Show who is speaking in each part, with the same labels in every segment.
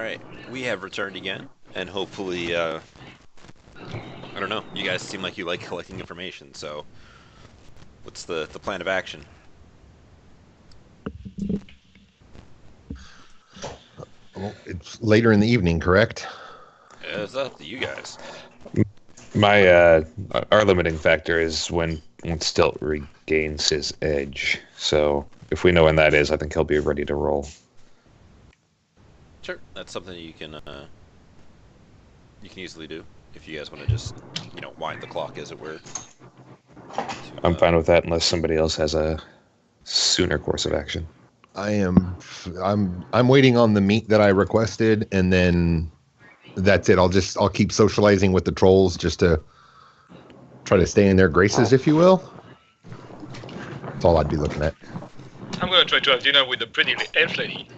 Speaker 1: Alright, we have returned again, and hopefully, I don't know, you guys seem like you like collecting information, so what's the plan of action?
Speaker 2: Well, it's later in the evening, correct?
Speaker 1: It's up to you guys.
Speaker 3: Our limiting factor is when Stilt regains his edge. So if we know when that is, I think he'll be ready to roll.
Speaker 1: Sure, that's something you can easily do if you guys want to just, wind the clock, as it were.
Speaker 3: I'm fine with that unless somebody else has a sooner course of action.
Speaker 2: I'm waiting on the meat that I requested, and then that's it. I'll keep socializing with the trolls just to try to stay in their graces, if you will. That's all I'd be looking at.
Speaker 4: I'm gonna try to have dinner with the pretty elf lady.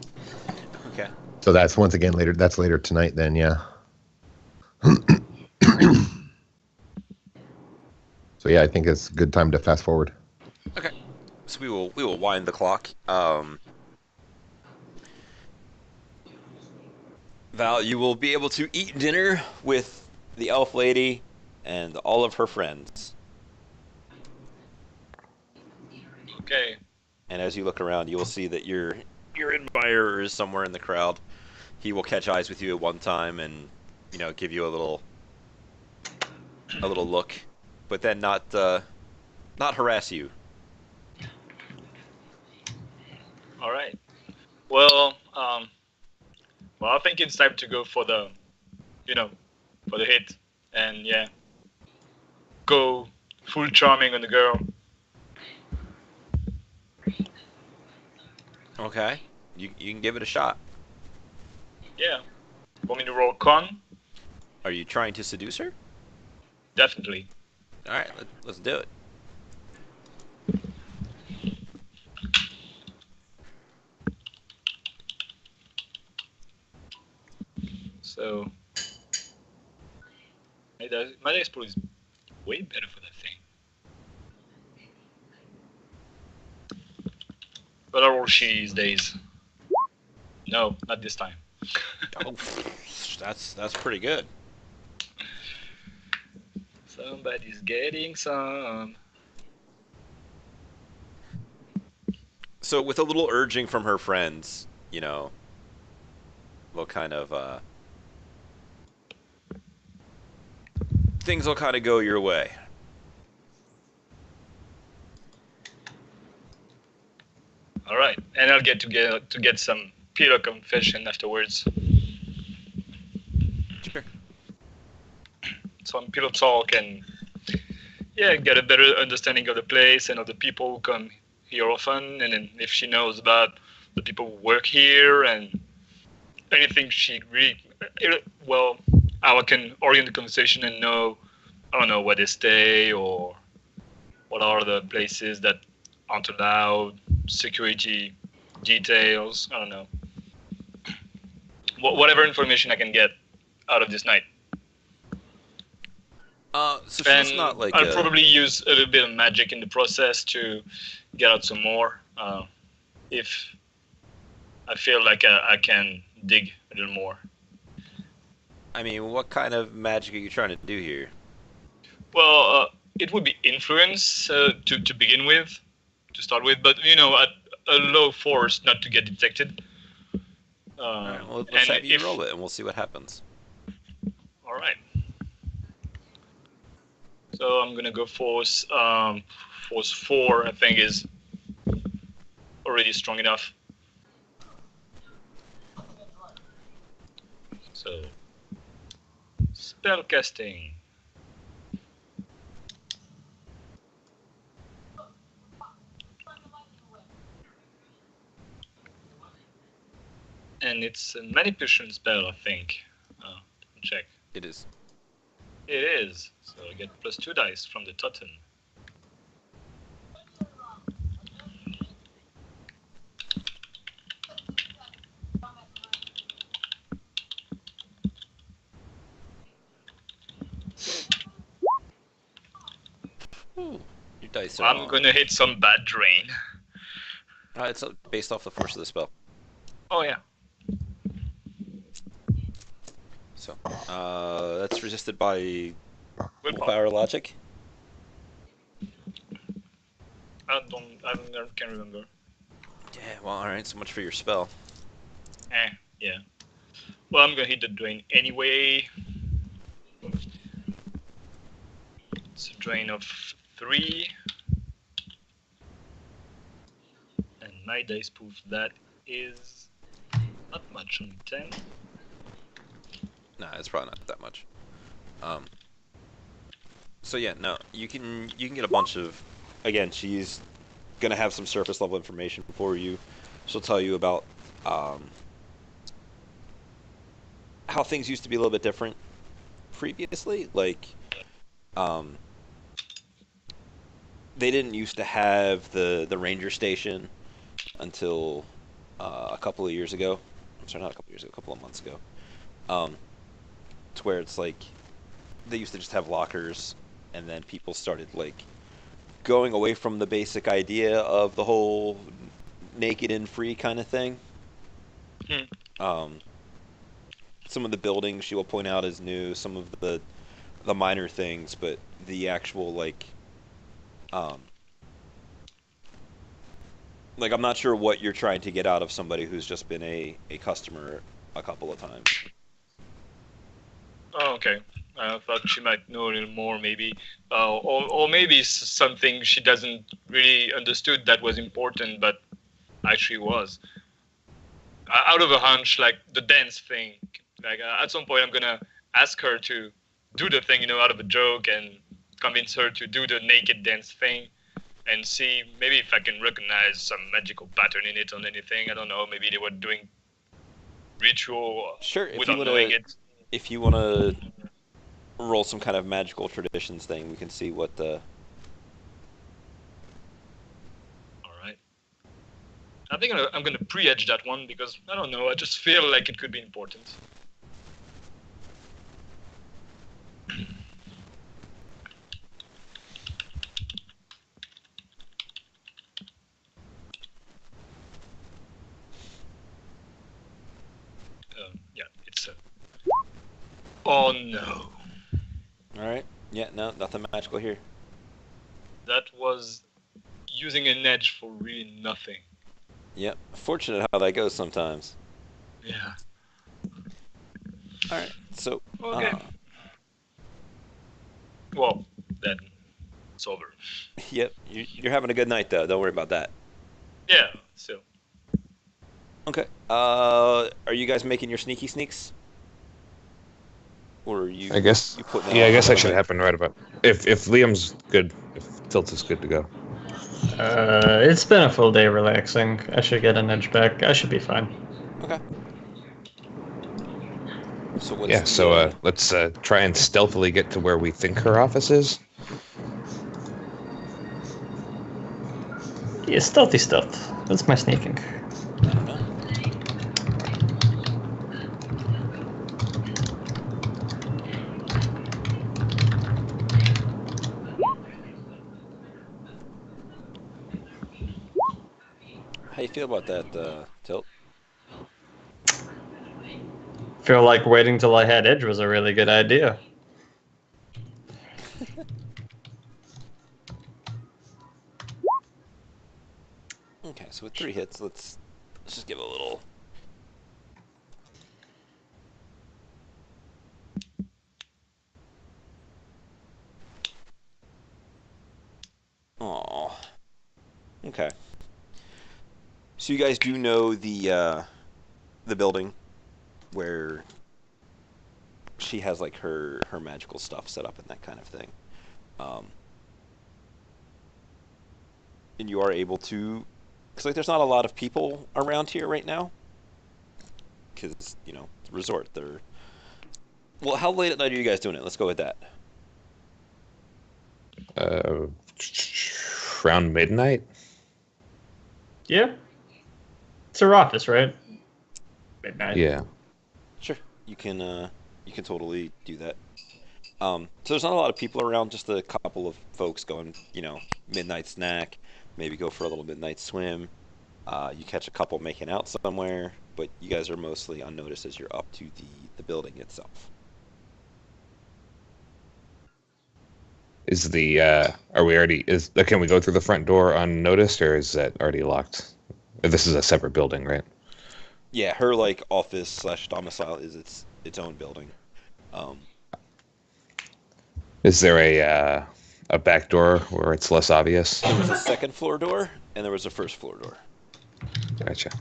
Speaker 1: Okay.
Speaker 2: So that's once again later. That's later tonight, then, yeah. So yeah, I think it's a good time to fast forward.
Speaker 1: Okay. So we will wind the clock. Val, you will be able to eat dinner with the elf lady and all of her friends.
Speaker 4: Okay.
Speaker 1: And as you look around, you will see that your admirer is somewhere in the crowd. He will catch eyes with you at one time and, give you a little look, but then not harass you.
Speaker 4: All right. Well, I think it's time to go for the, for the hit, and yeah, go full charming on the girl.
Speaker 1: Okay. You can give it a shot.
Speaker 4: Yeah. Want me to roll con?
Speaker 1: Are you trying to seduce her?
Speaker 4: Definitely.
Speaker 1: All right, let's do it.
Speaker 4: So, my dice pool is way better for that thing. But I roll shitty these days. No, not this time.
Speaker 1: Oh, that's pretty good.
Speaker 4: Somebody's getting some.
Speaker 1: So with a little urging from her friends, will kind of things will kind of go your way.
Speaker 4: All right, and I'll get to get some pillow confession afterwards.
Speaker 1: Sure.
Speaker 4: Some pillow talk and get a better understanding of the place and of the people who come here often, and then if she knows about the people who work here and anything she really how I can orient the conversation and know, I don't know, where they stay or what are the places that aren't allowed, security details, I don't know. Whatever information I can get out of this night.
Speaker 1: So she's
Speaker 4: And
Speaker 1: not like
Speaker 4: I'll probably use a little bit of magic in the process to get out some more. If I feel like I can dig a little more.
Speaker 1: I mean, what kind of magic are you trying to do here?
Speaker 4: Well, it would be influence to begin with, to start with, but at a low force, not to get detected.
Speaker 1: All right, well, let's have you roll it, and we'll see what happens.
Speaker 4: All right. So I'm gonna go force 4. I think is already strong enough. So spell casting. And it's a manipulation spell, I think. Check.
Speaker 1: It is.
Speaker 4: It is. So I get +2 dice from the totem.
Speaker 1: Ooh, your dice are
Speaker 4: I'm gonna hit some bad drain.
Speaker 1: It's based off the force of the spell.
Speaker 4: Oh yeah.
Speaker 1: So, that's resisted by
Speaker 4: Willpower.
Speaker 1: willpower logic.
Speaker 4: I can't remember.
Speaker 1: Yeah, well, alright, so much for your spell.
Speaker 4: Yeah. Well, I'm gonna hit the drain anyway. It's a drain of 3. And my dice proof that is not much, only 10.
Speaker 1: Nah, it's probably not that much. So yeah, no, you can get a bunch of. Again, she's gonna have some surface level information for you. She'll tell you about um, how things used to be a little bit different previously. Like, um, they didn't used to have the ranger station until a couple of years ago. I'm sorry, not a couple of years ago, a couple of months ago. To where it's like they used to just have lockers, and then people started like going away from the basic idea of the whole naked and free kind of thing. Um, some of the buildings she will point out as new, some of the minor things, but the actual um, like I'm not sure what you're trying to get out of somebody who's just been a customer a couple of times.
Speaker 4: Oh, okay. I thought she might know a little more, maybe, or maybe something she doesn't really understood that was important, but actually was. Out of a hunch, like the dance thing. Like at some point, I'm gonna ask her to do the thing, out of a joke, and convince her to do the naked dance thing, and see maybe if I can recognize some magical pattern in it or anything. I don't know. Maybe they were doing ritual
Speaker 1: Sure,
Speaker 4: without knowing it.
Speaker 1: if you wanna roll some kind of magical traditions thing, we can see what the.
Speaker 4: All right. I think I'm gonna pre-edge that one because I don't know. I just feel like it could be important. Yeah, it's. Oh no,
Speaker 1: All right. Yeah, no, nothing magical here.
Speaker 4: that was using an edge for really nothing.
Speaker 1: Yep. Fortunate how that goes sometimes.
Speaker 4: Yeah.
Speaker 1: All right. So,
Speaker 4: Okay. Well, then it's over.
Speaker 1: yep, you're having a good night though. Don't worry about that.
Speaker 4: Yeah. So.
Speaker 1: Okay. Are you guys making your sneaky sneaks? Or are you?
Speaker 3: I guess.
Speaker 1: You putting that
Speaker 3: Yeah, I
Speaker 1: off
Speaker 3: guess that
Speaker 1: until
Speaker 3: should
Speaker 1: night?
Speaker 3: happen right about if Liam's good, if Tilt is good to go.
Speaker 5: It's been a full day relaxing. I should get an edge back. I should be fine.
Speaker 1: Okay. So what's
Speaker 3: Yeah.
Speaker 1: the,
Speaker 3: So let's try and stealthily get to where we think her office is.
Speaker 5: Yeah, stealthy stuff. That's my sneaking.
Speaker 1: I don't know. How you feel about that, Tilt?
Speaker 5: Feel like waiting till I had edge was a really good idea.
Speaker 1: Okay, so with 3 hits, let's just give it a little. Oh. Okay. So you guys do know the building where she has like her magical stuff set up and that kind of thing. Um, and you are able to, because like there's not a lot of people around here right now, because it's a resort. They're well. How late at night are you guys doing it? Let's go with that.
Speaker 3: Uh, around midnight.
Speaker 5: Yeah. It's her office, right? Midnight.
Speaker 3: Yeah.
Speaker 1: Sure, you can totally do that. So there's not a lot of people around, just a couple of folks going, midnight snack, maybe go for a little midnight swim. You catch a couple making out somewhere. but you guys are mostly unnoticed as you're up to the building itself.
Speaker 3: Is the are we already can we go through the front door unnoticed, or is that already locked? This is a separate building, right?
Speaker 1: Yeah, her like office slash domicile is its own building.
Speaker 3: Is there a back door where it's less obvious?
Speaker 1: There was a second floor door and there was a first floor door.
Speaker 3: Gotcha.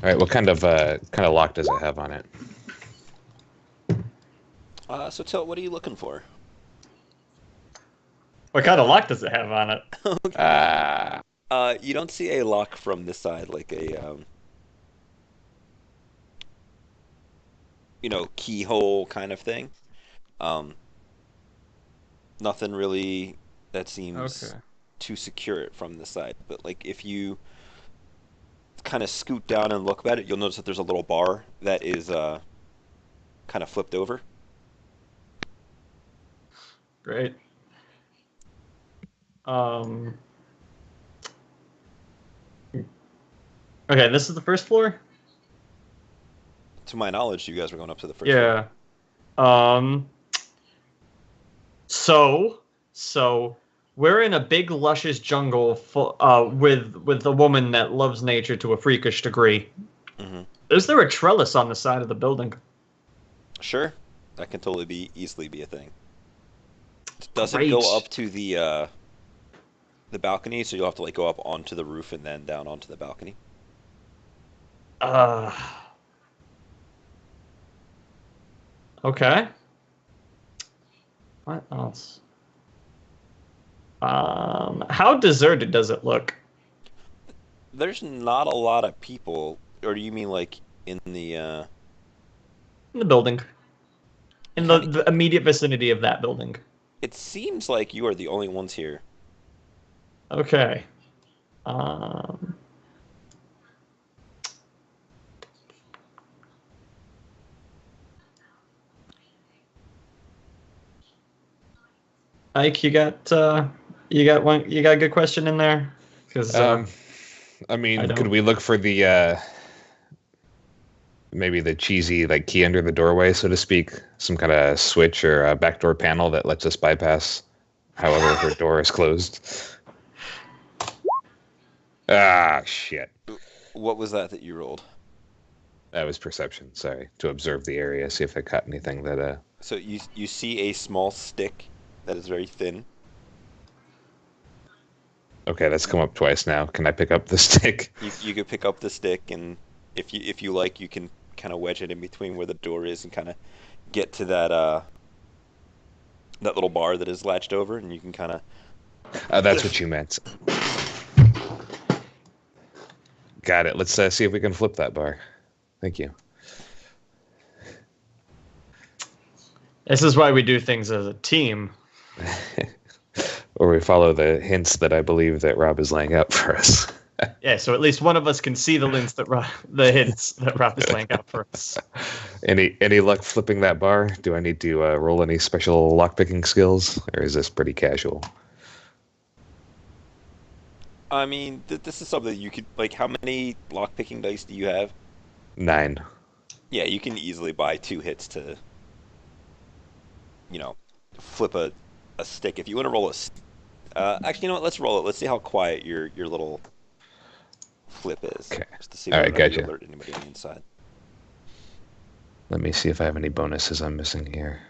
Speaker 3: All right, what kind of lock does it have on it?
Speaker 1: So Tilt, what are you looking for?
Speaker 5: What kind of lock does it have on it?
Speaker 1: You don't see a lock from this side, like a keyhole kind of thing. Nothing really that seems to secure it from the side. But like if you kind of scoot down and look at it, you'll notice that there's a little bar that is kind of flipped over.
Speaker 5: Great. Okay, this is the first floor?
Speaker 1: To my knowledge, you guys were going up to the first
Speaker 5: Yeah.
Speaker 1: floor.
Speaker 5: So we're in a big luscious jungle with a woman that loves nature to a freakish degree.
Speaker 1: Mm-hmm.
Speaker 5: Is there a trellis on the side of the building?
Speaker 1: Sure. That can totally easily be a thing. Doesn't
Speaker 5: Great.
Speaker 1: go up to the balcony, so you'll have to like go up onto the roof and then down onto the balcony.
Speaker 5: Okay. What else? How deserted does it look?
Speaker 1: There's not a lot of people, or do you mean like in the
Speaker 5: In the building. In the immediate vicinity of that building.
Speaker 1: It seems like you are the only ones here.
Speaker 5: Okay. Ike, you got a good question in there? Because
Speaker 3: I mean,
Speaker 5: I don't.
Speaker 3: could we look for the maybe the cheesy like key under the doorway, so to speak, some kind of switch or a backdoor panel that lets us bypass however her door is closed? Ah, shit.
Speaker 1: What was that you rolled?
Speaker 3: That was perception. Sorry, to observe the area, see if I caught anything that.
Speaker 1: So you see a small stick that is very thin.
Speaker 3: Okay, that's come up twice now. Can I pick up the stick?
Speaker 1: You could pick up the stick, and if you like, you can kind of wedge it in between where the door is and kind of get to that little bar that is latched over, and you can kind of.
Speaker 3: That's what you meant. Got it. Let's see if we can flip that bar. Thank you.
Speaker 5: This is why we do things as a team.
Speaker 3: Or we follow the hints that I believe that Rob is laying out for us.
Speaker 5: Yeah, so at least one of us can see the hints that Rob is laying out for us.
Speaker 3: Any luck flipping that bar? Do I need to roll any special lockpicking skills, or is this pretty casual?
Speaker 1: I mean, this is something you could like. How many lockpicking dice do you have?
Speaker 3: 9.
Speaker 1: Yeah, you can easily buy 2 hits to, flip a stick. If you want to roll actually, you know what? Let's roll it. Let's see how quiet your little flip is.
Speaker 3: Okay.
Speaker 1: Just to see
Speaker 3: All
Speaker 1: whether
Speaker 3: right,
Speaker 1: or not you
Speaker 3: gotcha.
Speaker 1: alert anybody on the inside.
Speaker 3: Let me see if I have any bonuses I'm missing here.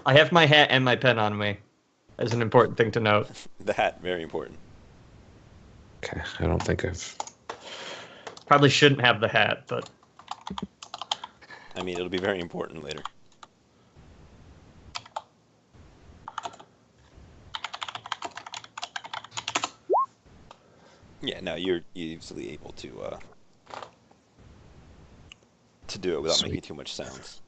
Speaker 5: I have my hat and my pen on me. That's an important thing to note.
Speaker 1: The hat, very important.
Speaker 3: Okay, I don't think I've...
Speaker 5: Probably shouldn't have the hat, but
Speaker 1: I mean, it'll be very important later. Yeah, no, you're easily able to do it without
Speaker 3: Sweet.
Speaker 1: making too much sounds.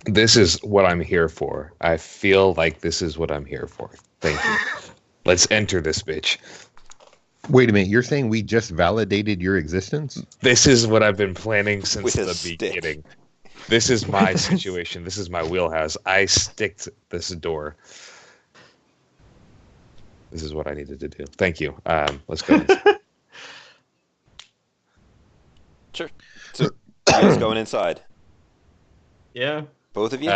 Speaker 3: This is what I'm here for. I feel like this is what I'm here for. Thank you. Let's enter this bitch.
Speaker 2: Wait a minute, you're saying we just validated your existence?
Speaker 3: This is what I've been planning since
Speaker 1: With a
Speaker 3: the
Speaker 1: stick.
Speaker 3: beginning. This is my situation. This is my wheelhouse. I sticked this door. This is what I needed to do. Thank you. Let's go.
Speaker 1: Sure. So, you guys going inside?
Speaker 5: Yeah.
Speaker 1: Both of you?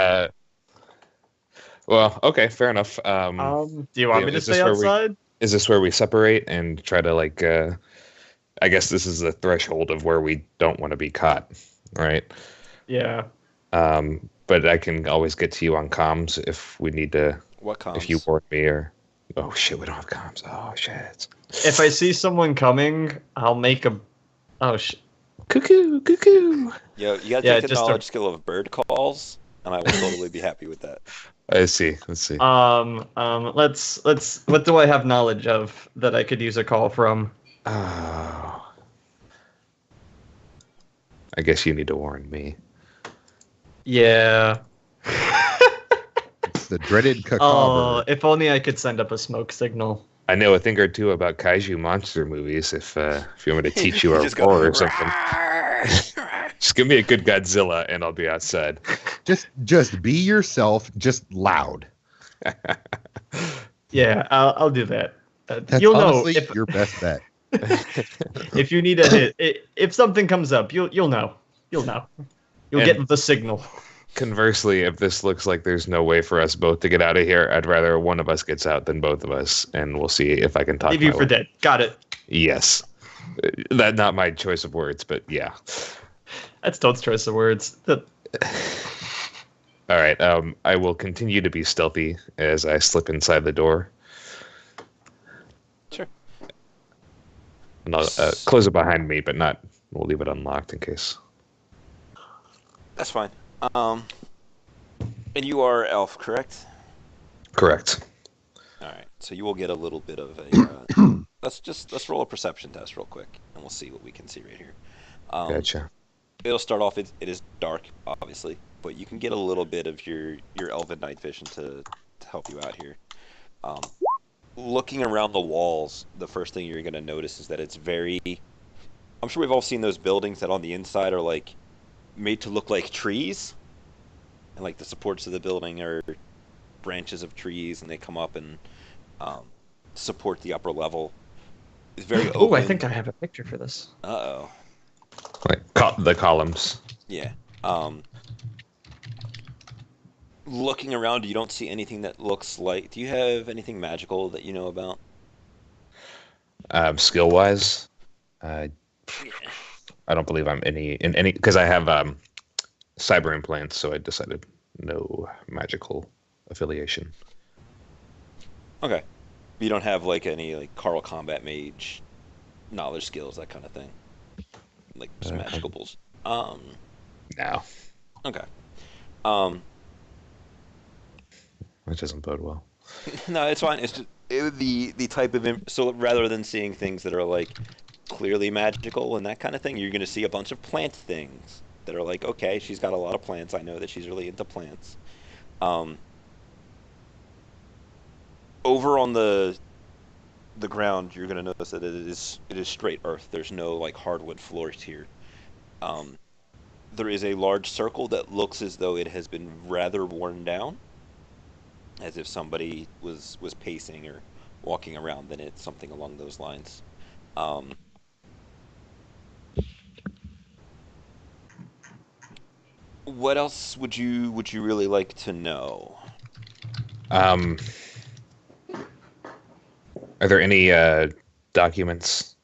Speaker 3: Well, okay, fair enough.
Speaker 5: Do you want me to
Speaker 3: is this
Speaker 5: stay
Speaker 3: where
Speaker 5: outside?
Speaker 3: Is this where we separate and try to like? I guess this is the threshold of where we don't want to be caught, right?
Speaker 5: Yeah.
Speaker 3: But I can always get to you on comms if we need to.
Speaker 1: What comms?
Speaker 3: If you warn me or. Oh shit, we don't have comms. Oh shit.
Speaker 5: If I see someone coming, I'll make a. Oh shit.
Speaker 3: Cuckoo, cuckoo.
Speaker 1: Yo, you gotta
Speaker 5: Yeah,
Speaker 1: take the knowledge skill of bird calls, and I will totally be happy with that.
Speaker 3: I see. Let's see.
Speaker 5: Let's. What do I have knowledge of that I could use a call from?
Speaker 3: Oh. I guess you need to warn me.
Speaker 5: Yeah.
Speaker 2: It's the dreaded
Speaker 5: Oh,
Speaker 2: cacabre.
Speaker 5: if only I could send up a smoke signal.
Speaker 3: I know a thing or two about kaiju monster movies. If you want me to teach you a
Speaker 1: Just go,
Speaker 3: roar or something,
Speaker 1: "Rawr."
Speaker 3: just give me a good Godzilla and I'll be outside.
Speaker 2: Just be yourself, just loud.
Speaker 5: Yeah, I'll do that.
Speaker 2: That's
Speaker 5: You'll know
Speaker 2: honestly
Speaker 5: if
Speaker 2: your best bet.
Speaker 5: if you need a hit. If something comes up, you'll know. You'll know. You'll
Speaker 3: And-
Speaker 5: get the signal.
Speaker 3: Conversely, if this looks like there's no way for us both to get out of here, I'd rather one of us gets out than both of us, and we'll see if I can talk.
Speaker 5: Leave you
Speaker 3: my
Speaker 5: for
Speaker 3: way.
Speaker 5: dead. Got it.
Speaker 3: Yes, that not my choice of words, but yeah.
Speaker 5: That's Toad's choice of words.
Speaker 3: All right. I will continue to be stealthy as I slip inside the door.
Speaker 1: Sure.
Speaker 3: And I'll close it behind me, but not. We'll leave it unlocked in case.
Speaker 1: That's fine. And you are elf, correct?
Speaker 3: Correct.
Speaker 1: All right. So you will get a little bit of a. Let's roll a perception test real quick, and we'll see what we can see right here.
Speaker 3: Gotcha.
Speaker 1: It'll start off. It is dark, obviously, but you can get a little bit of your elven night vision to help you out here. Looking around the walls, the first thing you're going to notice is that it's very. I'm sure we've all seen those buildings that on the inside are like made to look like trees, and like the supports of the building are branches of trees, and they come up and support the upper level. It's very open.
Speaker 5: Oh, I think I have a picture for this.
Speaker 1: Uh-oh.
Speaker 3: Like the columns.
Speaker 1: Yeah. Looking around, you don't see anything that looks like. Do you have anything magical that you know about?
Speaker 3: Skill wise, I don't believe I'm in any because I have cyber implants, so I decided no magical affiliation.
Speaker 1: Okay. You don't have like any like Carl Combat Mage knowledge skills, that kind of thing. Like just magical bulls.
Speaker 3: No,
Speaker 1: Okay.
Speaker 3: which doesn't bode well.
Speaker 1: No, it's fine. It's just the type of so rather than seeing things that are like clearly magical and that kind of thing, you're going to see a bunch of plant things that are like, okay, she's got a lot of plants. I know that she's really into plants. Over on the ground, you're going to notice that it is straight earth. There's no like hardwood floors here. There is a large circle that looks as though it has been rather worn down, as if somebody was pacing or walking around in it, something along those lines. What else would you really like to know?
Speaker 3: Are there any documents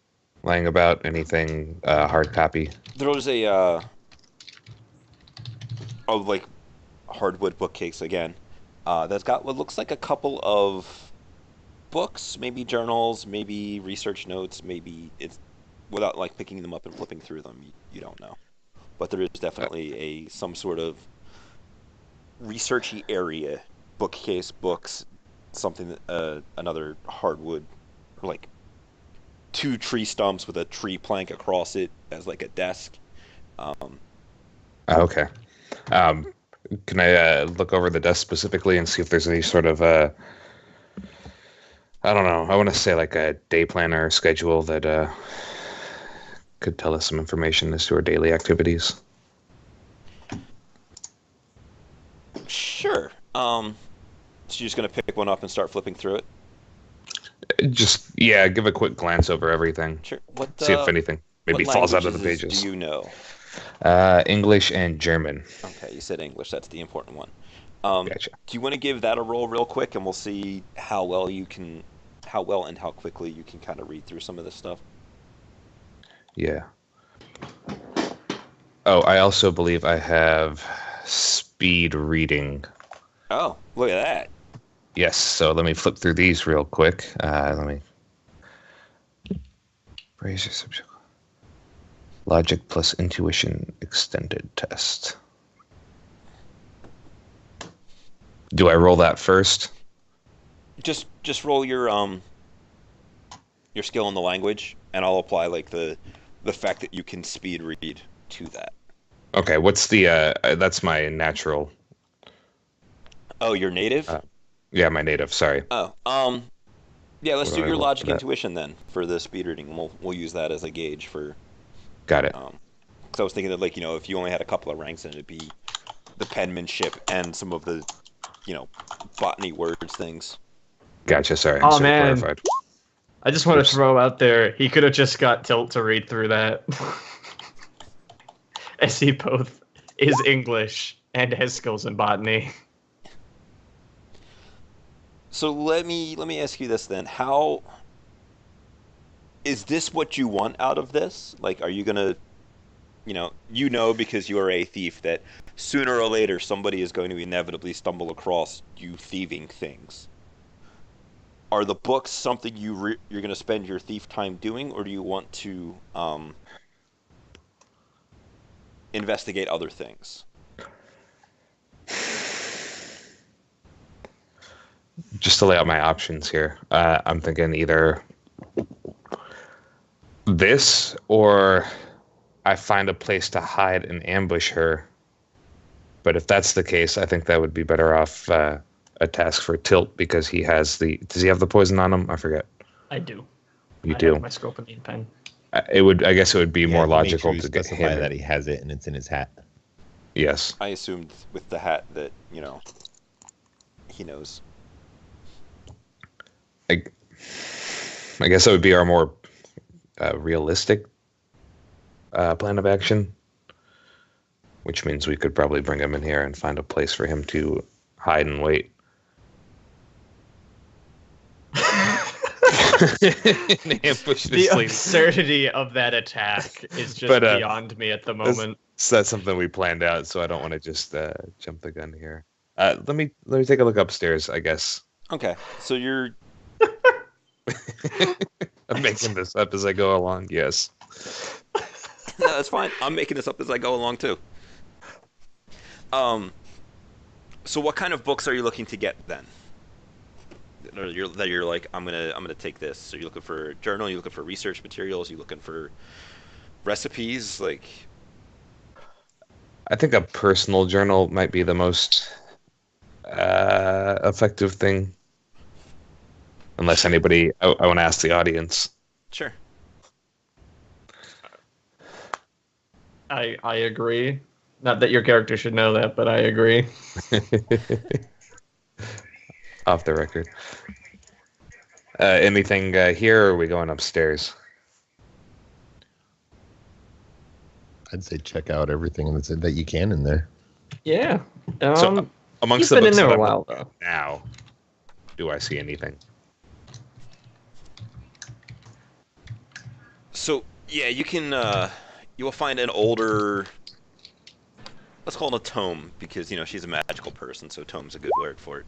Speaker 3: lying about? Anything hard copy?
Speaker 1: There was a like hardwood bookcase again. That's got what looks like a couple of books, maybe journals, maybe research notes, maybe it's without like picking them up and flipping through them, you don't know. But there is definitely some sort of researchy area, bookcase, books, something another hardwood, or like two tree stumps with a tree plank across it as like a desk.
Speaker 3: Okay. Can I look over the desk specifically and see if there's any sort of I don't know. I want to say like a day planner schedule that could tell us some information as to our daily activities.
Speaker 1: Sure. So you're just gonna pick one up and start flipping through it?
Speaker 3: Just give a quick glance over everything.
Speaker 1: Sure. What
Speaker 3: See if anything maybe
Speaker 1: what
Speaker 3: falls out of the
Speaker 1: languages
Speaker 3: pages.
Speaker 1: do you know?
Speaker 3: English and German.
Speaker 1: Okay, you said English. That's the important one.
Speaker 3: Gotcha.
Speaker 1: Do you want to give that a roll real quick, and we'll see how well and how quickly you can kind of read through some of this stuff.
Speaker 3: Yeah. Oh, I also believe I have speed reading.
Speaker 1: Oh, look at that.
Speaker 3: Yes, so let me flip through these real quick. Let me. Raise your subject. Logic plus intuition extended test. Do I roll that first?
Speaker 1: Just roll your skill in the language, and I'll apply like the fact that you can speed read to that.
Speaker 3: Okay, what's the that's my natural.
Speaker 1: Oh, you're native?
Speaker 3: Yeah, my native, sorry.
Speaker 1: Oh, yeah, let's
Speaker 3: What
Speaker 1: do
Speaker 3: do I
Speaker 1: your
Speaker 3: roll
Speaker 1: logic
Speaker 3: for that?
Speaker 1: intuition then for the speed reading, and we'll use that as a gauge for
Speaker 3: Got it.
Speaker 1: because I was thinking that, like, if you only had a couple of ranks, then it'd be the penmanship and some of the, botany words things.
Speaker 3: Gotcha, sorry.
Speaker 5: Oh,
Speaker 3: Sorry,
Speaker 5: man.
Speaker 3: clarified.
Speaker 5: I just want
Speaker 3: Oops.
Speaker 5: to throw out there, he could have just got Tilt to read through that. As he both is English and has skills in botany.
Speaker 1: So let me ask you this then: how is this what you want out of this? Like, are you gonna, because you are a thief that sooner or later somebody is going to inevitably stumble across you thieving things. Are the books something you're going to spend your thief time doing, or do you want to investigate other things?
Speaker 3: Just to lay out my options here, I'm thinking either this or I find a place to hide and ambush her. But if that's the case, I think that would be better off a task for Tilt, because he has does he have the poison on him? I forget.
Speaker 5: I do.
Speaker 3: You
Speaker 5: I
Speaker 3: do.
Speaker 5: have my scopolamine pen.
Speaker 3: I guess it would be more
Speaker 2: Yeah, make
Speaker 3: logical
Speaker 2: sure you
Speaker 3: to get
Speaker 2: specify
Speaker 3: him.
Speaker 2: that he has it and it's in his hat.
Speaker 3: Yes.
Speaker 1: I assumed with the hat that, he knows.
Speaker 3: I guess that would be our more realistic plan of action, which means we could probably bring him in here and find a place for him to hide and wait. And ambush
Speaker 5: The
Speaker 3: this lady.
Speaker 5: absurdity of that attack is just
Speaker 3: But,
Speaker 5: beyond me at the moment.
Speaker 3: So that's something we planned out, so I don't want to just jump the gun here. Let me take a look upstairs, I guess.
Speaker 1: Okay, so you're...
Speaker 3: I'm making this up as I go along. Yes.
Speaker 1: No, that's fine. I'm making this up as I go along too. So what kind of books are you looking to get then? That you're like, I'm gonna take this. So you're looking for a journal, you're looking for research materials, you're looking for recipes, like...
Speaker 3: I think a personal journal might be the most effective thing. Unless anybody, I want to ask the audience.
Speaker 1: Sure.
Speaker 5: I agree. Not that your character should know that, but I agree.
Speaker 3: Off the record. Anything here, or are we going upstairs?
Speaker 2: I'd say check out everything that you can in there.
Speaker 5: Yeah.
Speaker 3: So amongst
Speaker 5: he's
Speaker 3: the
Speaker 5: been in
Speaker 3: books
Speaker 5: there
Speaker 3: that
Speaker 5: a
Speaker 3: I'm
Speaker 5: while,
Speaker 3: looking
Speaker 5: though.
Speaker 3: at now, do I see anything?
Speaker 1: So yeah, you can you will find an older, let's call it a tome, because she's a magical person, so tome's a good word for it.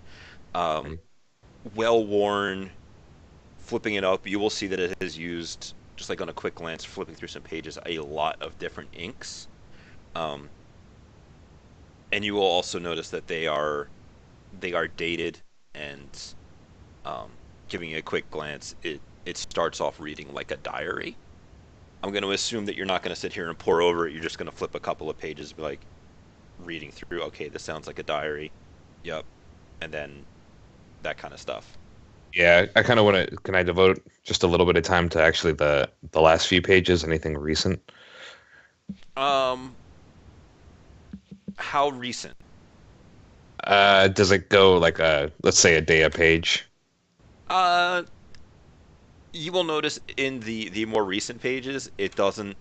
Speaker 1: Well worn. Flipping it up, you will see that it has used, just like on a quick glance, flipping through some pages, a lot of different inks. And you will also notice that they are dated, and giving it a quick glance, it starts off reading like a diary. I'm going to assume that you're not going to sit here and pour over it. You're just going to flip a couple of pages, and be like reading through. Okay, this sounds like a diary. Yep, and then that kind of stuff.
Speaker 3: Yeah, I kind of want to. Can I devote just a little bit of time to actually the last few pages? Anything recent?
Speaker 1: How recent?
Speaker 3: Does it go like let's say a day a page?
Speaker 1: You will notice in the more recent pages, it doesn't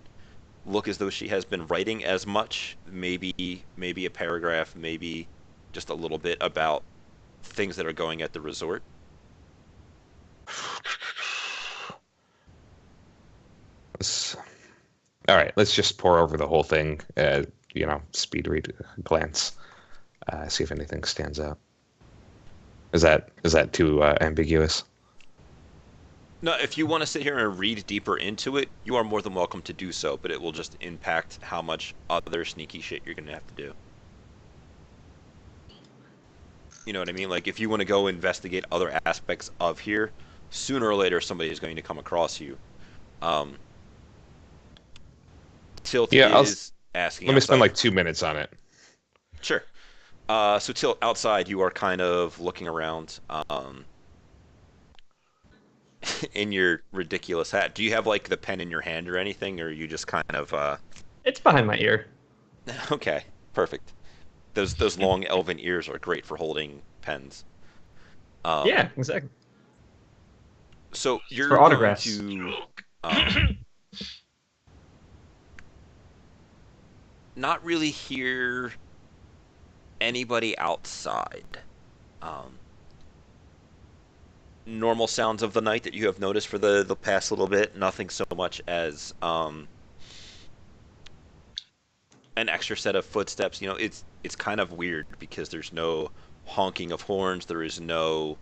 Speaker 1: look as though she has been writing as much. Maybe a paragraph, maybe just a little bit about things that are going at the resort.
Speaker 3: All right, let's just pour over the whole thing. Speed read glance, see if anything stands out. Is that too ambiguous?
Speaker 1: No, if you want to sit here and read deeper into it, you are more than welcome to do so, but it will just impact how much other sneaky shit you're going to have to do. You know what I mean? Like, if you want to go investigate other aspects of here, sooner or later somebody is going to come across you. Tilt
Speaker 3: Yeah,
Speaker 1: is asking
Speaker 3: let me spend
Speaker 1: outside.
Speaker 3: like 2 minutes on it.
Speaker 1: Sure. So Tilt, outside, you are kind of looking around in your ridiculous hat. Do you have, like, the pen in your hand or anything, or are you just kind of...
Speaker 5: It's behind my ear.
Speaker 1: Okay, perfect. Those long elven ears are great for holding pens.
Speaker 5: Yeah, exactly.
Speaker 1: So you're
Speaker 5: for
Speaker 1: going
Speaker 5: autographs.
Speaker 1: to not really hear anybody outside. Normal sounds of the night that you have noticed for the past little bit. Nothing so much as an extra set of footsteps. You know, it's kind of weird because there's no honking of horns. There is no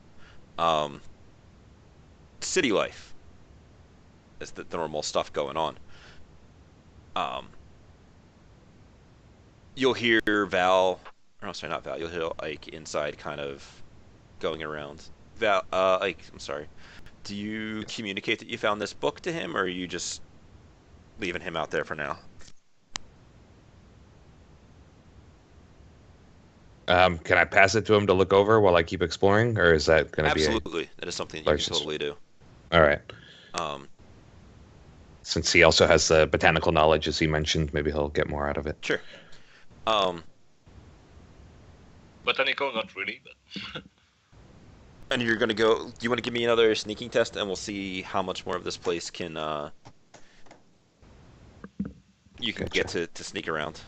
Speaker 1: city life. That's the normal stuff going on. You'll hear Val, or no, sorry, not Val. You'll hear Ike inside, kind of going around. Val, Ike, I'm sorry. Do you communicate that you found this book to him, or are you just leaving him out there for now?
Speaker 3: Can I pass it to him to look over while I keep exploring, or is that going to be
Speaker 1: Absolutely, that is something that you can totally do.
Speaker 3: All right.
Speaker 1: Um,
Speaker 3: Since he also has the botanical knowledge, as he mentioned, maybe he'll get more out of it.
Speaker 1: sure.
Speaker 4: Botanical, not really, but
Speaker 1: And you're gonna go. Do you want to give me another sneaking test, and we'll see how much more of this place can you can get to sneak around.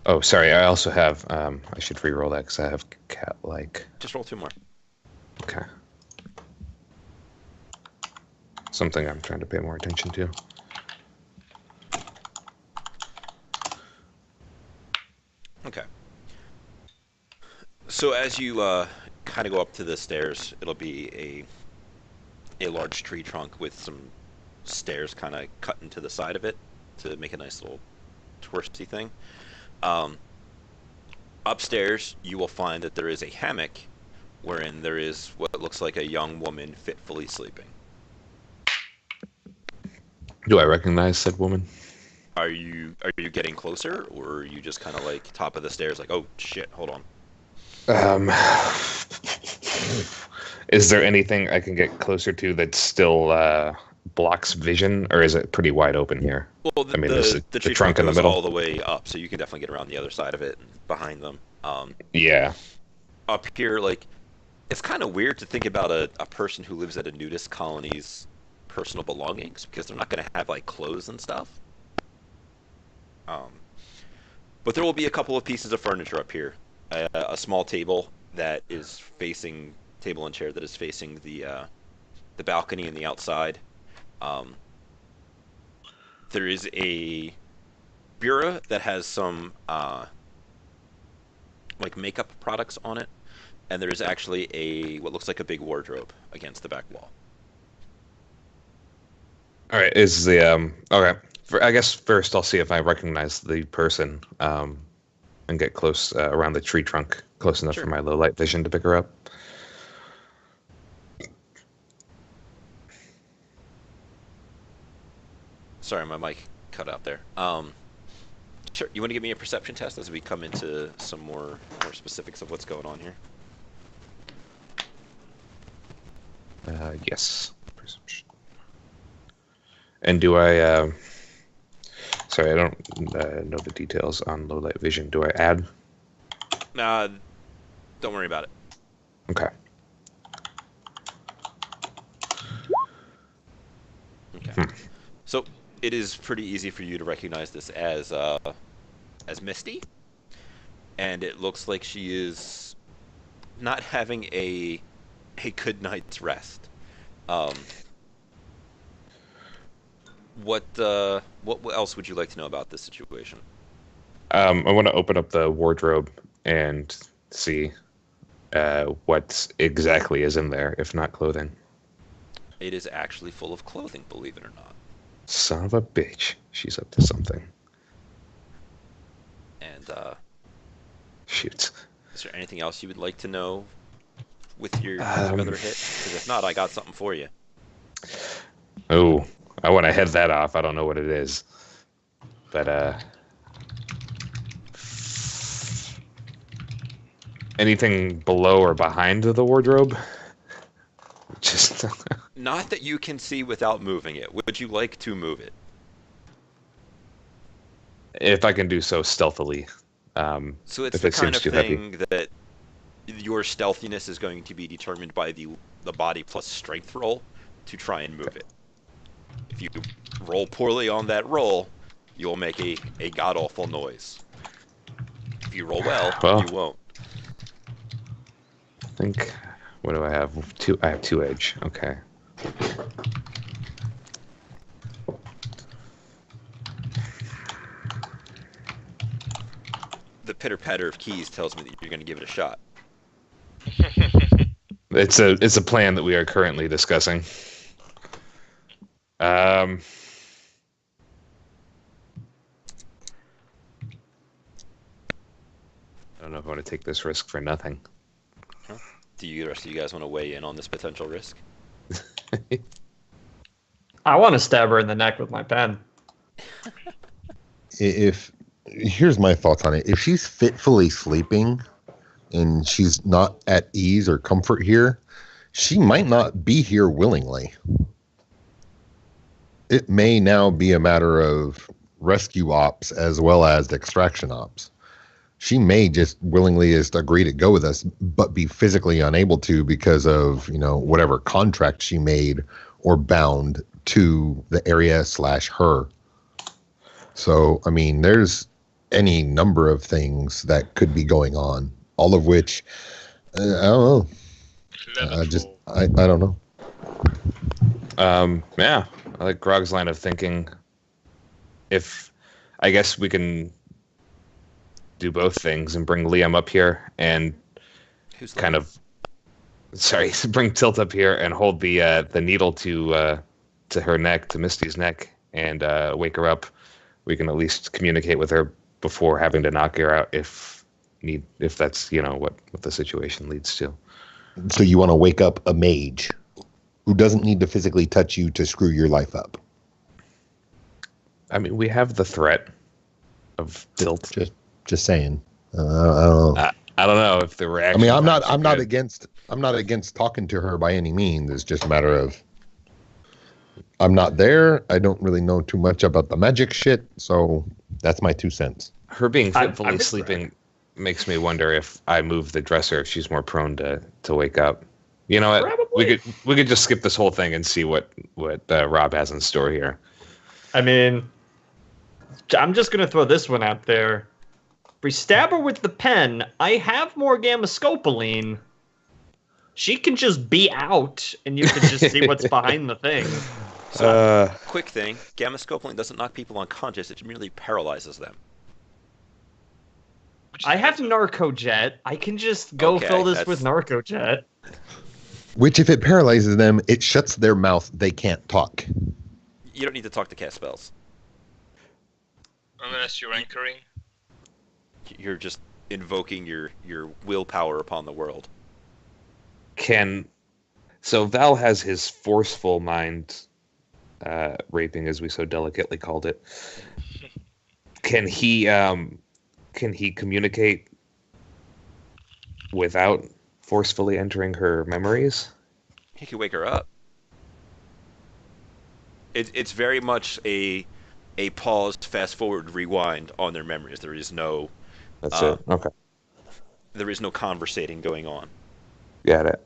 Speaker 3: Oh, sorry. I also have. I should re-roll that because I have cat-like.
Speaker 1: Just roll 2 more.
Speaker 3: Okay. Something I'm trying to pay more attention to.
Speaker 1: Okay. So as you kind of go up to the stairs, it'll be a large tree trunk with some stairs kind of cut into the side of it to make a nice little twisty thing. Upstairs, you will find that there is a hammock wherein there is what looks like a young woman fitfully sleeping.
Speaker 3: Do I recognize said woman?
Speaker 1: Are you getting closer, or are you just kind of like top of the stairs, like, oh shit, hold on?
Speaker 3: Is there anything I can get closer to that still blocks vision, or is it pretty wide open here?
Speaker 1: Well,
Speaker 3: the
Speaker 1: tree
Speaker 3: trunk in the
Speaker 1: goes
Speaker 3: middle
Speaker 1: all the way up, so you can definitely get around the other side of it and behind them.
Speaker 3: Yeah.
Speaker 1: Up here, like, it's kind of weird to think about a person who lives at a nudist colony's personal belongings, because they're not going to have like clothes and stuff. But there will be a couple of pieces of furniture up here. A small table that is facing table and chair that is facing the balcony and the outside. There is a bureau that has some like makeup products on it, and there is actually what looks like a big wardrobe against the back wall.
Speaker 3: All right. Is the okay? I guess first I'll see if I recognize the person and get close around the tree trunk, close enough
Speaker 1: Sure.
Speaker 3: for my low light vision to pick her up.
Speaker 1: Sorry, my mic cut out there. Sure. You want to give me a perception test as we come into some more specifics of what's going on here?
Speaker 3: Yes. Perception. And do I? So Sorry, I don't know the details on low light vision. Do I add?
Speaker 1: Don't worry about it.
Speaker 3: Okay.
Speaker 1: Okay. So it is pretty easy for you to recognize this as Misty, and it looks like she is not having a good night's rest. What else would you like to know about this situation?
Speaker 3: I want to open up the wardrobe and see what exactly is in there, if not clothing.
Speaker 1: It is actually full of clothing, believe it or not.
Speaker 3: Son of a bitch. She's up to something.
Speaker 1: And
Speaker 3: Shoot.
Speaker 1: is there anything else you would like to know with your other hit? Because if not, I got something for you.
Speaker 3: Oh, I want to head that off. I don't know what it is. But, anything below or behind the wardrobe? Just
Speaker 1: Not that you can see without moving it. Would you like to move it?
Speaker 3: if I can do so stealthily.
Speaker 1: So it's
Speaker 3: if
Speaker 1: the
Speaker 3: it
Speaker 1: kind
Speaker 3: seems
Speaker 1: of
Speaker 3: too heavy.
Speaker 1: thing that your stealthiness is going to be determined by the body plus strength roll to try and move it. If you roll poorly on that roll, you'll make a god-awful noise. If you roll well, you won't.
Speaker 3: I think. What do I have? I have 2 edge. Okay.
Speaker 1: The pitter-patter of keys tells me that you're going to give it a shot.
Speaker 3: It's a plan that we are currently discussing. I don't know if I want to take this risk for nothing.
Speaker 1: Do the rest of you guys want to weigh in on this potential risk?
Speaker 5: I want to stab her in the neck with my pen.
Speaker 2: Here's my thoughts on it. If she's fitfully sleeping and she's not at ease or comfort here, she might not be here willingly. It may now be a matter of rescue ops as well as extraction ops. She may just willingly just agree to go with us, but be physically unable to because of, whatever contract she made or bound to the area / her. So, I mean, there's any number of things that could be going on, all of which, I don't know. I don't know.
Speaker 3: Yeah, I like Grog's line of thinking. I guess we can do both things and bring Liam up here and bring Tilt up here and hold the needle to her neck, to Misty's neck, and wake her up. We can at least communicate with her before having to knock her out if that's what the situation leads to.
Speaker 2: So you want to wake up a mage who doesn't need to physically touch you to screw your life up.
Speaker 3: I mean, we have the threat of Tilt.
Speaker 2: Just saying. I don't know.
Speaker 3: I don't know if the reaction.
Speaker 2: I mean, I'm not against talking to her by any means. It's just a matter of I'm not there. I don't really know too much about the magic shit, so that's my 2 cents.
Speaker 3: Her being fitfully sleeping makes me wonder if I move the dresser, if she's more prone to wake up. You know what?
Speaker 5: Probably.
Speaker 3: We could just skip this whole thing and see what Rob has in store here.
Speaker 5: I mean, I'm just gonna throw this one out there. If we stab her with the pen, I have more gamma scopoline. She can just be out, and you can just see what's behind the thing.
Speaker 1: So, quick thing, gamma scopoline doesn't knock people unconscious, it merely paralyzes them.
Speaker 5: I have Narcojet. I can just go fill this with Narcojet.
Speaker 2: Which, if it paralyzes them, it shuts their mouth. They can't talk.
Speaker 1: You don't need to talk to cast spells.
Speaker 4: Unless you're anchoring.
Speaker 1: You're just invoking your willpower upon the world.
Speaker 3: So Val has his forceful mind raping, as we so delicately called it. Can he communicate without forcefully entering her memories?
Speaker 1: He could wake her up. It's very much a a pause, fast forward, rewind on their memories.
Speaker 3: That's it. Okay.
Speaker 1: There is no conversating going on.
Speaker 3: Got it.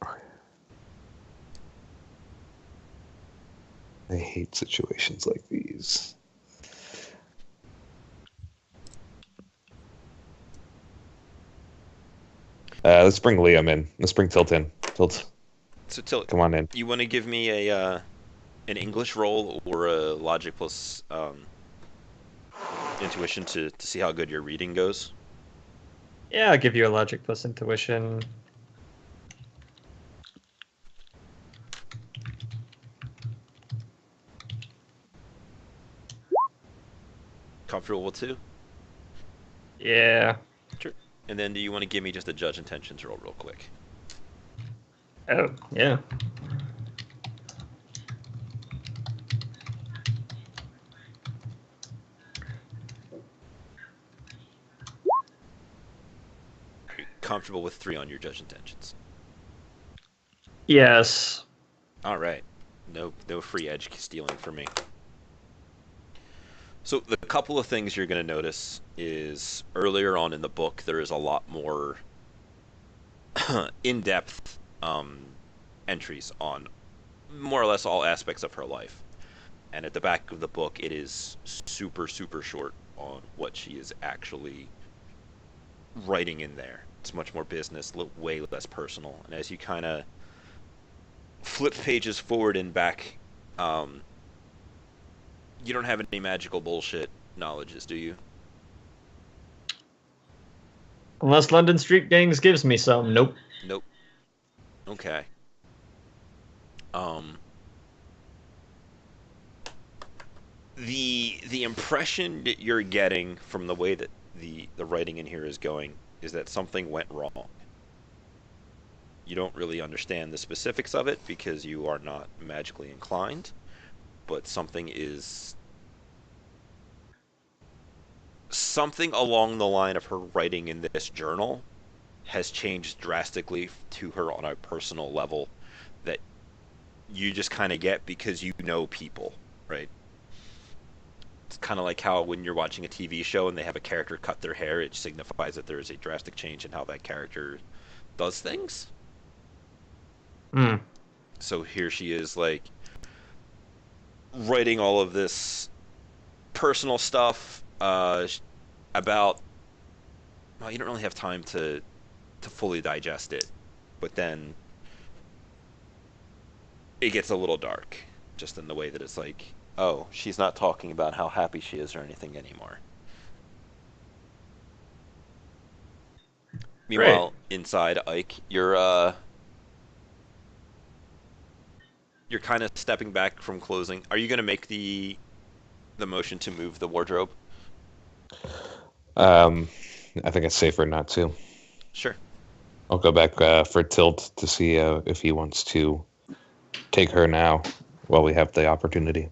Speaker 3: I hate situations like these. Let's bring Liam in. Let's bring Tilt in. Tilt,
Speaker 1: So Till,
Speaker 3: come on in.
Speaker 1: you want to give me a an English roll or a logic plus intuition to see how good your reading goes?
Speaker 5: Yeah, I'll give you a logic plus intuition.
Speaker 1: Comfortable with 2?
Speaker 5: Yeah.
Speaker 1: Sure. And then do you want to give me just a judge intentions roll real quick?
Speaker 5: Oh, yeah.
Speaker 1: Are you comfortable with 3 on your judge intentions?
Speaker 5: Yes.
Speaker 1: All right. No free edge stealing for me. So the couple of things you're going to notice is earlier on in the book there is a lot more in-depth entries on more or less all aspects of her life. And at the back of the book it is super, super short on what she is actually writing in there. It's much more business, way less personal. And as you kind of flip pages forward and back, you don't have any magical bullshit knowledges, do you?
Speaker 5: Unless London Street Gangs gives me some. Nope.
Speaker 1: Nope. Okay. Um, the impression that you're getting from the way that the writing in here is going is that something went wrong. You don't really understand the specifics of it because you are not magically inclined, but something along the line of her writing in this journal has changed drastically to her on a personal level that you just kind of get because you know people, right? It's kind of like how when you're watching a TV show and they have a character cut their hair, it signifies that there is a drastic change in how that character does things.
Speaker 5: Hmm.
Speaker 1: So here she is, like, writing all of this personal stuff about. Well, you don't really have time to fully digest it, but then it gets a little dark, just in the way that it's like, oh, she's not talking about how happy she is or anything anymore.
Speaker 5: Great.
Speaker 1: Meanwhile, inside Ike, you're kind of stepping back from closing. Are you going to make the motion to move the wardrobe?
Speaker 3: I think it's safer not to.
Speaker 1: Sure.
Speaker 3: I'll go back for Tilt to see if he wants to take her now while we have the opportunity.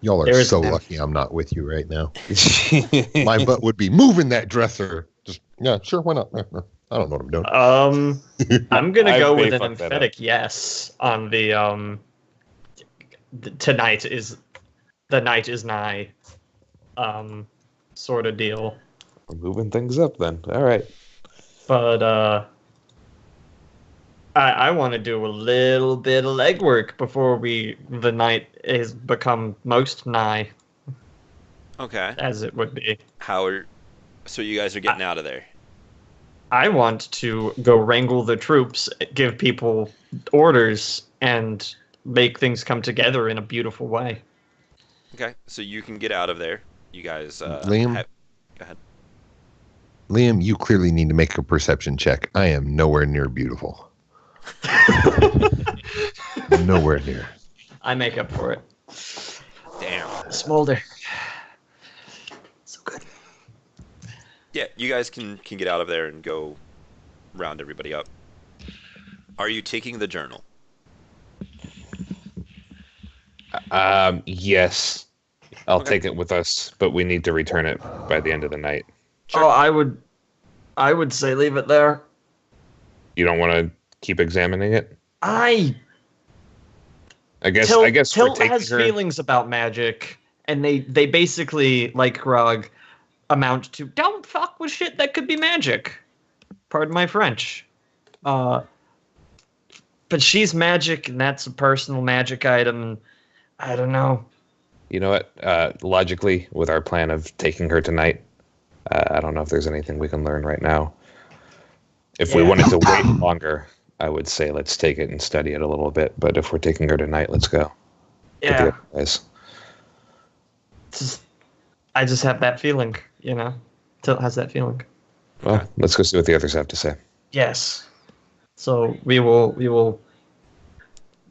Speaker 2: Y'all are
Speaker 5: There's
Speaker 2: so
Speaker 5: an-
Speaker 2: lucky I'm not with you right now. My butt would be moving that dresser. Just yeah, sure, why not? I don't know what I'm doing.
Speaker 5: I'm gonna
Speaker 3: I
Speaker 5: go
Speaker 3: may
Speaker 5: with an
Speaker 3: fuck that
Speaker 5: emphatic yes on tonight is the night is nigh sort of deal.
Speaker 3: We're moving things up then. All right.
Speaker 5: But I want to do a little bit of legwork before the night is become most nigh,
Speaker 1: Okay.
Speaker 5: as it would be.
Speaker 1: So you guys are getting out of there?
Speaker 5: I want to go wrangle the troops, give people orders, and make things come together in a beautiful way.
Speaker 1: Okay. So you can get out of there. You guys.
Speaker 2: Liam?
Speaker 1: Go ahead.
Speaker 2: Liam, you clearly need to make a perception check. I am nowhere near beautiful. Nowhere near.
Speaker 5: I make up for it.
Speaker 1: Damn.
Speaker 5: Smolder. So good.
Speaker 1: Yeah, you guys can get out of there and go round everybody up. Are you taking the journal?
Speaker 3: Yes. I'll
Speaker 1: Okay.
Speaker 3: take it with us, but we need to return it by the end of the night.
Speaker 1: Sure.
Speaker 5: Oh, I would say leave it there.
Speaker 3: You don't want to keep examining it? I guess for
Speaker 5: Tilt
Speaker 3: taking
Speaker 5: has
Speaker 3: her,
Speaker 5: feelings about magic, and they basically, like Grog, amount to don't fuck with shit that could be magic. Pardon my French. But she's magic, and that's a personal magic item. I don't know.
Speaker 3: you know what? Logically, with our plan of taking her tonight, I don't know if there's anything we can learn right now. If we
Speaker 5: Yeah.
Speaker 3: wanted to wait longer, I would say let's take it and study it a little bit. But if we're taking her tonight, let's go. Get the
Speaker 5: Yeah,
Speaker 3: other guys.
Speaker 5: I just have that feeling, you know. Tilt has that feeling.
Speaker 3: Well,
Speaker 1: Okay.
Speaker 3: let's go see what the others have to say.
Speaker 5: Yes. So we will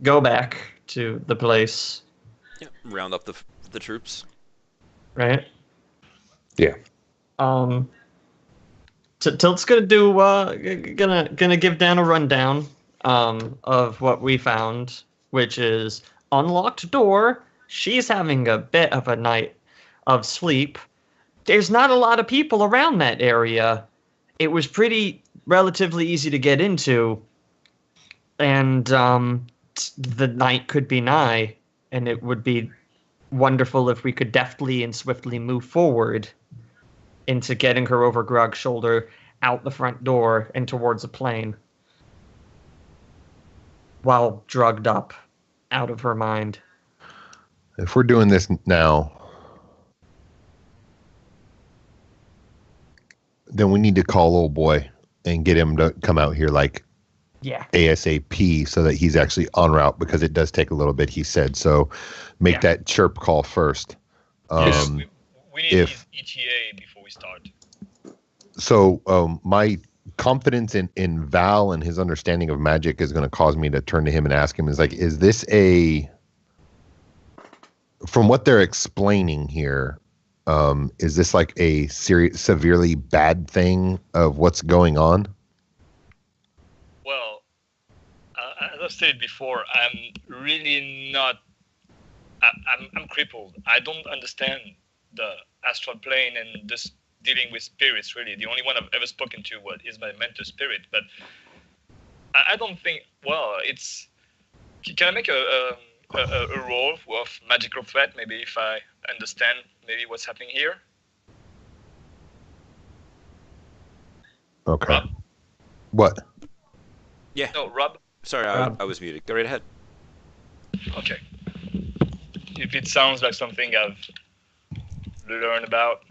Speaker 5: go back to the place,
Speaker 1: Yeah, round up the troops.
Speaker 5: right?
Speaker 3: Yeah.
Speaker 5: Tilt's gonna do gonna give Dan a rundown of what we found, which is unlocked door. She's having a bit of a night of sleep. There's not a lot of people around that area. It was relatively easy to get into, and the night could be nigh, and it would be wonderful if we could deftly and swiftly move forward into getting her over Grog's shoulder, out the front door, and towards a plane. While drugged up, out of her mind.
Speaker 2: If we're doing this now, then we need to call old boy and get him to come out here like
Speaker 5: Yeah.
Speaker 2: ASAP so that he's actually en route, because it does take a little bit, he said. So make
Speaker 5: Yeah.
Speaker 2: that chirp call first.
Speaker 4: Yes, we need
Speaker 2: if-
Speaker 4: his ETA before we start.
Speaker 2: So my confidence in Val and his understanding of magic is going to cause me to turn to him and ask him, is this from what they're explaining here, is this like a severely bad thing of what's going on?
Speaker 4: Well, as I've stated before, I'm really not. I'm crippled. I don't understand the astral plane and this dealing with spirits. Really, the only one I've ever spoken to is my mentor spirit. But I don't think. Well, it's. Can I make a roll of magical threat? Maybe if I understand maybe what's happening here.
Speaker 2: Okay.
Speaker 4: Rob?
Speaker 2: What?
Speaker 1: Yeah.
Speaker 4: No, Rob.
Speaker 1: Sorry, I was muted. Go right ahead.
Speaker 4: Okay. If it sounds like something I've learned about,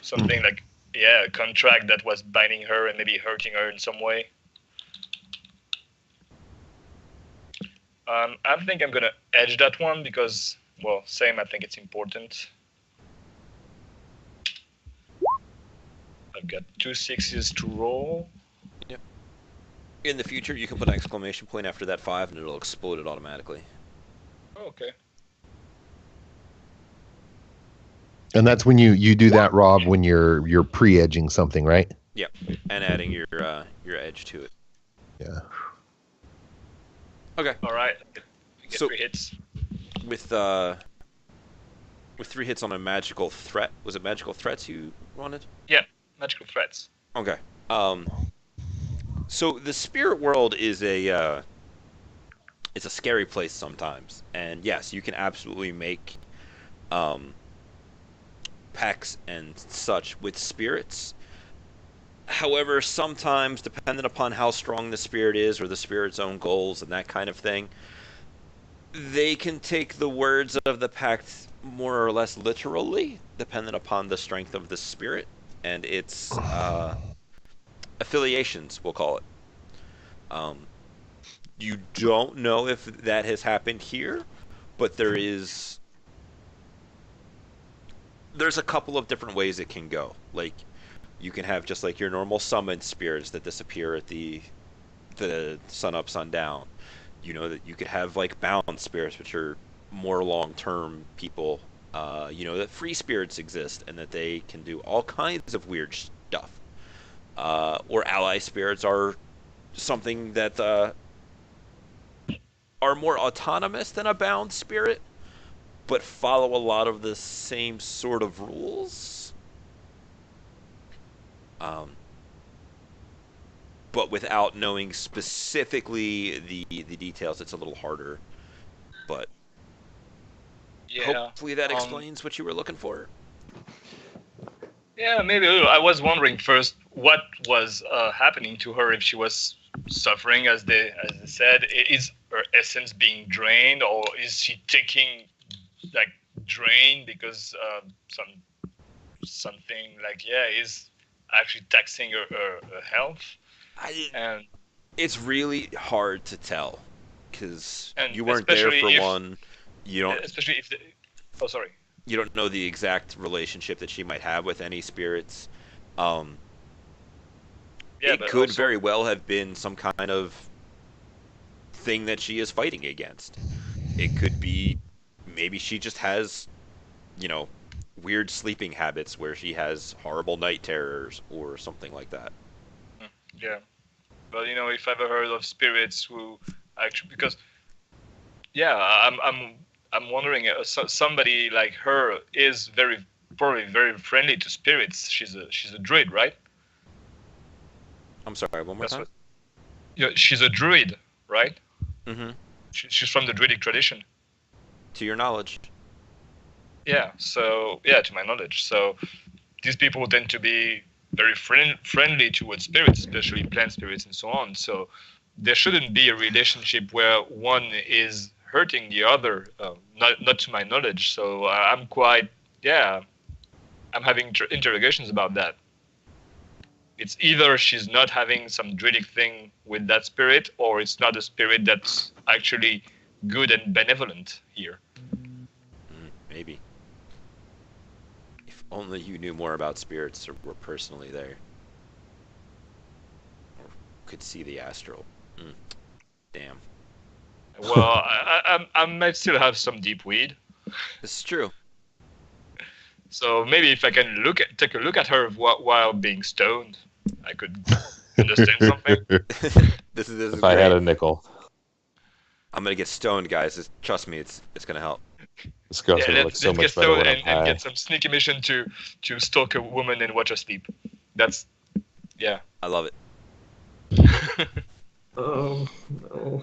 Speaker 4: something like, a contract that was binding her and maybe hurting her in some way. I think I'm gonna edge that one because, well, same. I think it's important. I've got 2 6s to roll.
Speaker 1: In the future, you can put an exclamation point after that 5, and it'll explode it automatically.
Speaker 4: Oh, okay.
Speaker 2: And that's when you do that, Rob, when you're pre-edging something, right?
Speaker 1: Yeah, and adding your edge to it.
Speaker 2: Yeah.
Speaker 1: Okay.
Speaker 4: All right. We get
Speaker 1: So-
Speaker 4: 3 hits.
Speaker 1: With 3 hits on a magical threat, was it magical threats you wanted?
Speaker 4: Magical threats.
Speaker 1: Okay. So the spirit world is it's a scary place sometimes, and yes, you can absolutely make pacts and such with spirits. However, sometimes, depending upon how strong the spirit is or the spirit's own goals and that kind of thing, they can take the words of the pact more or less literally, depending upon the strength of the spirit and its affiliations, we'll call it. You don't know if that has happened here, but there's a couple of different ways it can go. Like, you can have just like your normal summoned spirits that disappear at the sun up, sun down. You know that you could have like bound spirits, which are more long-term people. You know that free spirits exist and that they can do all kinds of weird stuff. Or ally spirits are something that are more autonomous than a bound spirit, but follow a lot of the same sort of rules. But without knowing specifically the details, it's a little harder but
Speaker 4: Yeah.
Speaker 1: hopefully that
Speaker 4: Um,
Speaker 1: explains what you were looking for.
Speaker 4: yeah, maybe a little. I was wondering first what was happening to her if she was suffering, as they said. Is her essence being drained, or is she taking like drain because something like is actually taxing her health
Speaker 1: I
Speaker 4: and
Speaker 1: It's really hard to tell because
Speaker 4: and
Speaker 1: you weren't there
Speaker 4: especially
Speaker 1: for
Speaker 4: if
Speaker 1: one. You don't
Speaker 4: especially if the, oh sorry.
Speaker 1: you don't know the exact relationship that she might have with any spirits. Um,
Speaker 4: Yeah,
Speaker 1: it
Speaker 4: but
Speaker 1: could
Speaker 4: also
Speaker 1: very well have been some kind of thing that she is fighting against. It could be maybe she just has, you know, weird sleeping habits where she has horrible night terrors or something like that.
Speaker 4: yeah. But if I've ever heard of spirits who actually because yeah, I'm wondering somebody like her is probably very friendly to spirits. She's a druid, right?
Speaker 1: I'm sorry, one more
Speaker 4: That's
Speaker 1: time.
Speaker 4: what. Yeah, she's a druid, right?
Speaker 1: Mm-hmm.
Speaker 4: She's from the druidic tradition.
Speaker 1: To your knowledge.
Speaker 4: Yeah. So yeah, to my knowledge. So these people tend to be very friendly towards spirits, especially plant spirits and so on. So there shouldn't be a relationship where one is hurting the other. Not to my knowledge. So I'm quite I'm having interrogations about that. It's either she's not having some druidic thing with that spirit, or it's not a spirit that's actually good and benevolent here.
Speaker 1: Maybe. If only you knew more about spirits or were personally there. Or could see the astral. Damn.
Speaker 4: Well, I might still have some deep weed,
Speaker 1: This is true.
Speaker 4: so maybe if I can take a look at her while being stoned, I could understand something.
Speaker 1: This is
Speaker 3: If I had
Speaker 1: great.
Speaker 3: a nickel,
Speaker 1: I'm gonna get stoned, guys. Trust me, it's gonna help.
Speaker 3: this girl's
Speaker 4: Yeah,
Speaker 3: gonna look so
Speaker 4: let's get
Speaker 3: much better
Speaker 4: stoned
Speaker 3: when I'm
Speaker 4: and
Speaker 3: high.
Speaker 4: get some sneaky mission to stalk a woman and watch her sleep. That's yeah.
Speaker 1: I love it.
Speaker 5: Oh no.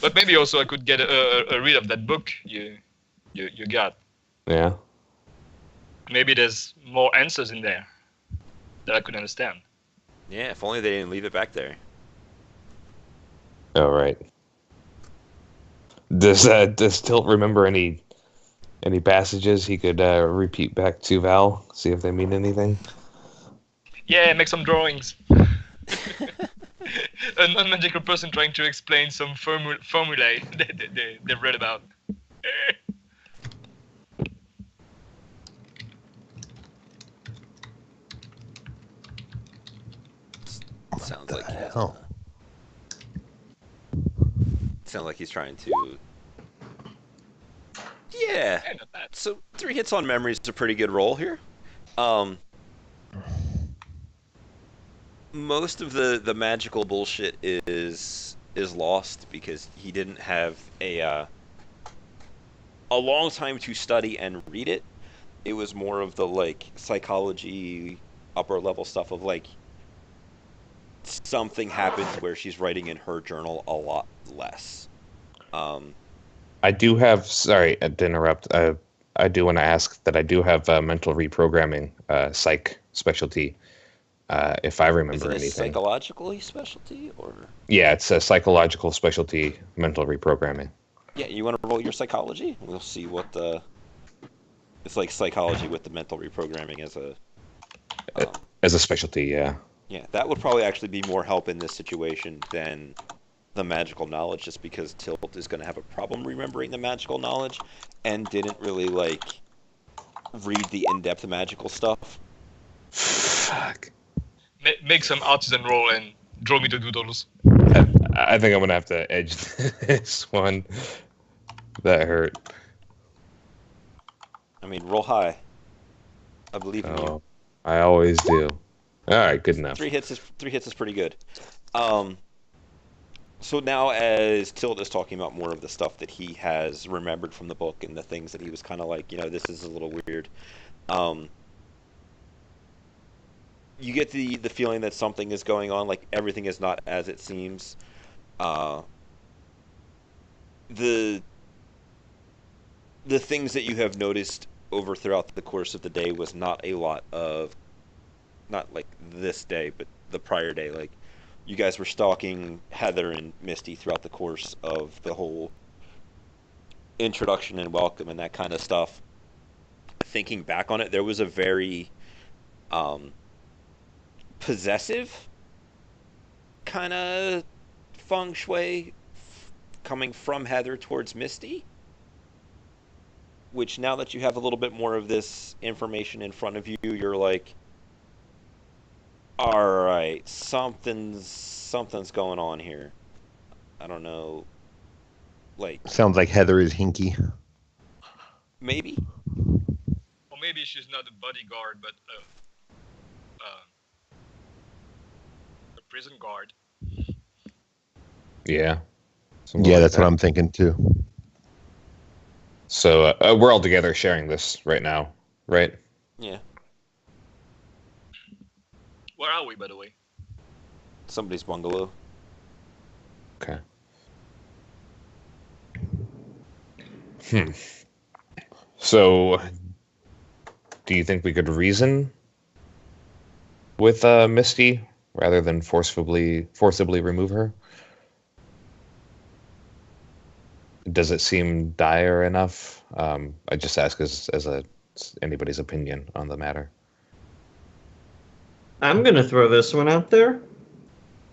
Speaker 4: But maybe also I could get a read of that book you got.
Speaker 3: Yeah.
Speaker 4: Maybe there's more answers in there that I could understand.
Speaker 1: Yeah, if only they didn't leave it back there.
Speaker 3: All right. Does Tilt remember any passages he could repeat back to Val? See if they mean anything.
Speaker 4: Yeah, make some drawings. A non-magical person trying to explain some formulae they've read about.
Speaker 1: Sounds like
Speaker 2: Oh,
Speaker 1: sounds like he's trying to. Yeah.
Speaker 4: Yeah, not bad.
Speaker 1: So 3 hits on memory is a pretty good roll here. Um, most of the magical bullshit is lost because he didn't have a long time to study and read it. It was more of the like psychology upper level stuff of like something happens where she's writing in her journal a lot less.
Speaker 3: I do have. Sorry to interrupt. I do want to ask that I do have mental reprogramming psych specialty. If I
Speaker 1: Is
Speaker 3: remember
Speaker 1: it a
Speaker 3: anything.
Speaker 1: psychologically specialty or?
Speaker 3: Yeah, it's a psychological specialty, mental reprogramming.
Speaker 1: Yeah, you want to roll your psychology? We'll see what the. It's like psychology with the mental reprogramming as a. Um,
Speaker 3: As a specialty, yeah.
Speaker 1: yeah, that would probably actually be more help in this situation than the magical knowledge, just because Tilt is going to have a problem remembering the magical knowledge, and didn't really like read the in-depth magical stuff.
Speaker 3: Fuck.
Speaker 4: Make some artisan roll and draw me the doodles.
Speaker 3: I think I'm gonna have to edge this one. That hurt.
Speaker 1: I mean, roll high. I believe in you.
Speaker 3: Oh, I always do. All right, good enough.
Speaker 1: 3 hits is pretty good. So now as Tilt is talking about more of the stuff that he has remembered from the book and the things that he was kind of like, this is a little weird. You get the feeling that something is going on, like everything is not as it seems. The the things that you have noticed over throughout the course of the day was not a lot of, not like this day, but the prior day. Like, you guys were stalking Heather and Misty throughout the course of the whole introduction and welcome and that kind of stuff. Thinking back on it, there was a very um, possessive kind of feng shui coming from Heather towards Misty, which now that you have a little bit more of this information in front of you, you're like, all right, something's going on here. I don't know, like
Speaker 2: Sounds like Heather is hinky.
Speaker 1: maybe.
Speaker 4: Or maybe she's not a bodyguard, but a prison guard.
Speaker 3: Yeah. Something
Speaker 2: Yeah,
Speaker 3: like
Speaker 2: that's
Speaker 3: that.
Speaker 2: what I'm thinking too.
Speaker 3: So we're all together sharing this right now, right?
Speaker 1: Yeah,
Speaker 4: Where are we, by the way?
Speaker 1: somebody's bungalow.
Speaker 3: Okay. So, do you think we could reason with Misty rather than forcibly remove her? Does it seem dire enough? I just ask as anybody's opinion on the matter.
Speaker 5: I'm gonna throw this one out there.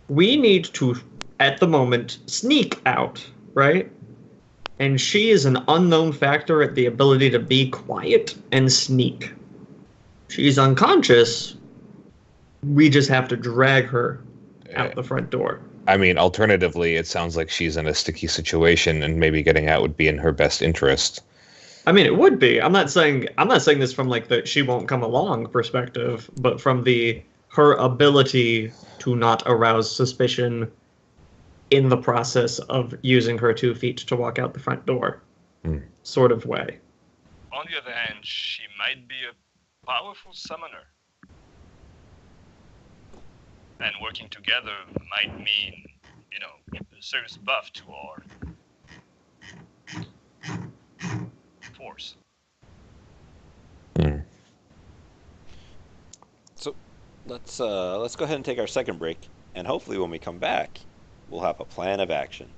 Speaker 5: We need to, at the moment, sneak out, right? And she is an unknown factor at the ability to be quiet and sneak. She's unconscious. We just have to drag her out the front door.
Speaker 3: I mean, alternatively, it sounds like she's in a sticky situation, and maybe getting out would be in her best interest.
Speaker 5: I mean, it would be. I'm not saying this from like the she won't come along perspective, but from the her ability to not arouse suspicion in the process of using her 2 feet to walk out the front door, sort of way.
Speaker 4: On the other hand, she might be a powerful summoner. And working together might mean, a serious buff to our force.
Speaker 1: So let's go ahead and take our second break, and hopefully when we come back, we'll have a plan of action.